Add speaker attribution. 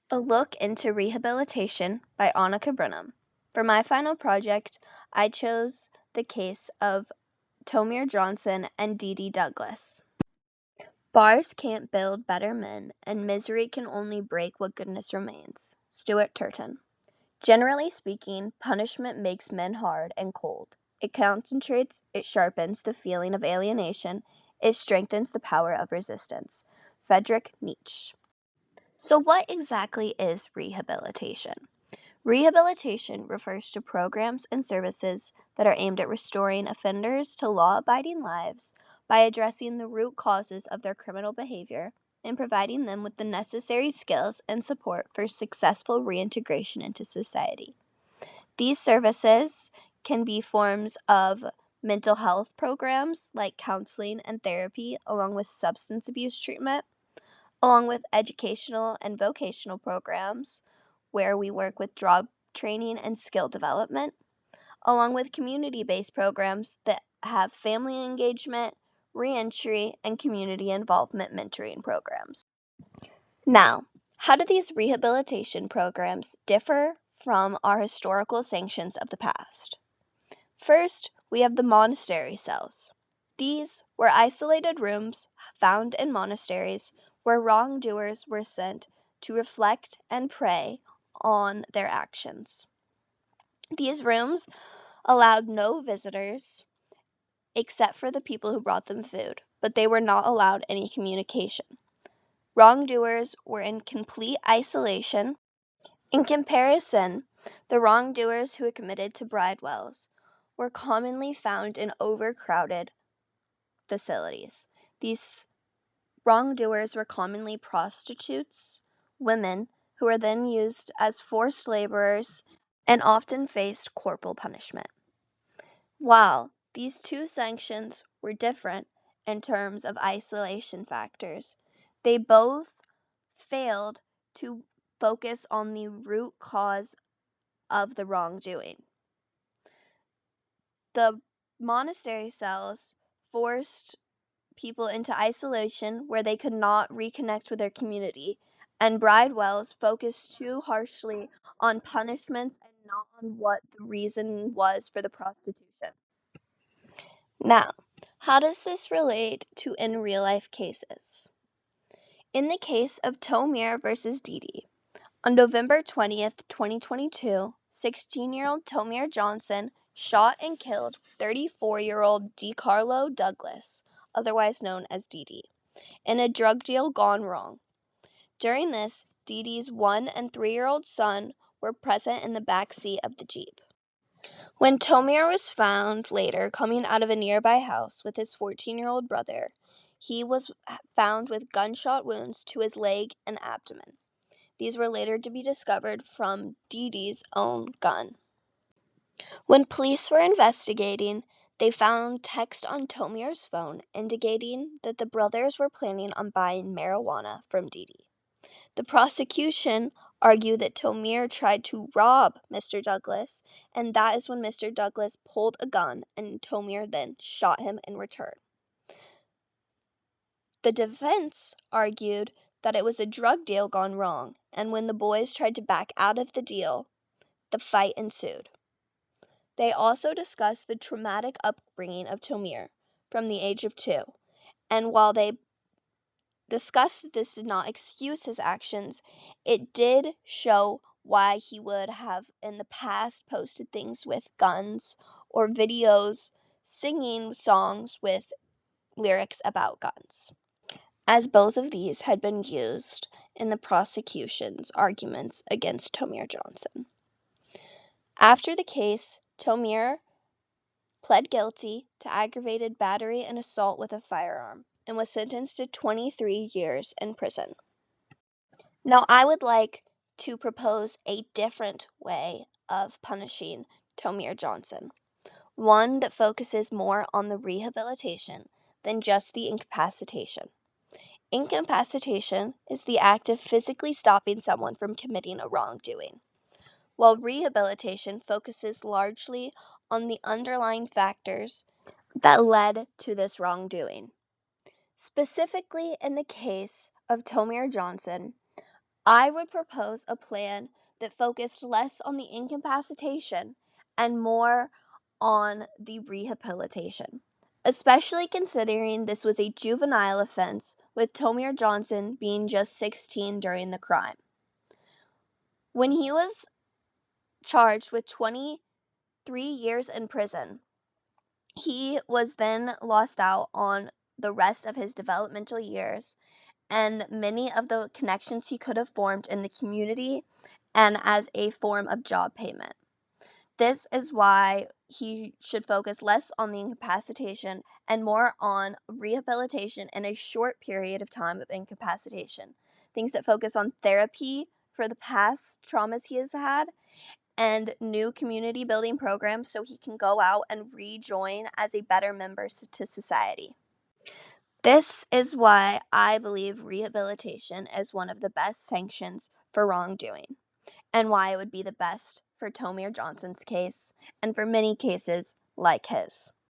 Speaker 1: A Look into Rehabilitation by Annika Brenham. For my final project, I chose the case of Tomir Johnson and Dee Dee Douglas. Bars can't build better men, and misery can only break what goodness remains. Stuart Turton. Generally speaking, punishment makes men hard and cold. It concentrates, it sharpens the feeling of alienation, it strengthens the power of resistance. Friedrich Nietzsche. So, what exactly is rehabilitation? Rehabilitation refers to programs and services that are aimed at restoring offenders to law abiding lives by addressing the root causes of their criminal behavior and providing them with the necessary skills and support for successful reintegration into society. These services can be forms of mental health programs like counseling and therapy, along with substance abuse treatment, along with educational and vocational programs where we work with job training and skill development, along with community-based programs that have family engagement, reentry, and community involvement mentoring programs. Now, how do these rehabilitation programs differ from our historical sanctions of the past? First, we have the monastery cells. These were isolated rooms found in monasteries where wrongdoers were sent to reflect and pray on their actions. These rooms allowed no visitors except for the people who brought them food, but they were not allowed any communication. Wrongdoers were in complete isolation. In comparison, the wrongdoers who had committed to bridewells were commonly found in overcrowded facilities. These wrongdoers were commonly prostitutes, women who were then used as forced laborers and often faced corporal punishment. While these two sanctions were different in terms of isolation factors, they both failed to focus on the root cause of the wrongdoing. The monastery cells forced people into isolation where they could not reconnect with their community, and bridewells focused too harshly on punishments and not on what the reason was for the prostitution. Now, how does this relate to in real life cases? In the case of Tomir versus Dee Dee, on November 20th, 2022, 16-year-old Tomir Johnson shot and killed 34-year-old DeCarlo Douglas, otherwise known as Dee Dee, in a drug deal gone wrong. During this, Dee Dee's 1- and 3-year-old son were present in the back seat of the Jeep. When Tomir was found later coming out of a nearby house with his 14-year-old brother, he was found with gunshot wounds to his leg and abdomen. These were later to be discovered from Dee Dee's own gun. When police were investigating, they found text on Tomir's phone indicating that the brothers were planning on buying marijuana from Dee Dee. The prosecution argued that Tomir tried to rob Mr. Douglas, and that is when Mr. Douglas pulled a gun and Tomir then shot him in return. The defense argued that it was a drug deal gone wrong, and when the boys tried to back out of the deal, the fight ensued. They also discussed the traumatic upbringing of Tomir from the age of 2, and while they discussed that this did not excuse his actions, it did show why he would have in the past posted things with guns or videos singing songs with lyrics about guns, as both of these had been used in the prosecution's arguments against Tomir Johnson. After the case, Tomir pled guilty to aggravated battery and assault with a firearm and was sentenced to 23 years in prison. Now, I would like to propose a different way of punishing Tomir Johnson, one that focuses more on the rehabilitation than just the incapacitation. Incapacitation is the act of physically stopping someone from committing a wrongdoing, while rehabilitation focuses largely on the underlying factors that led to this wrongdoing. Specifically, in the case of Tomir Johnson, I would propose a plan that focused less on the incapacitation and more on the rehabilitation, especially considering this was a juvenile offense, with Tomir Johnson being just 16 during the crime. When he was charged with 23 years in prison, he was then lost out on the rest of his developmental years and many of the connections he could have formed in the community and as a form of job payment. This is why he should focus less on the incapacitation and more on rehabilitation in a short period of time of incapacitation. Things that focus on therapy for the past traumas he has had and new community building programs so he can go out and rejoin as a better member to society. This is why I believe rehabilitation is one of the best sanctions for wrongdoing, and why it would be the best for Tomir Johnson's case and for many cases like his.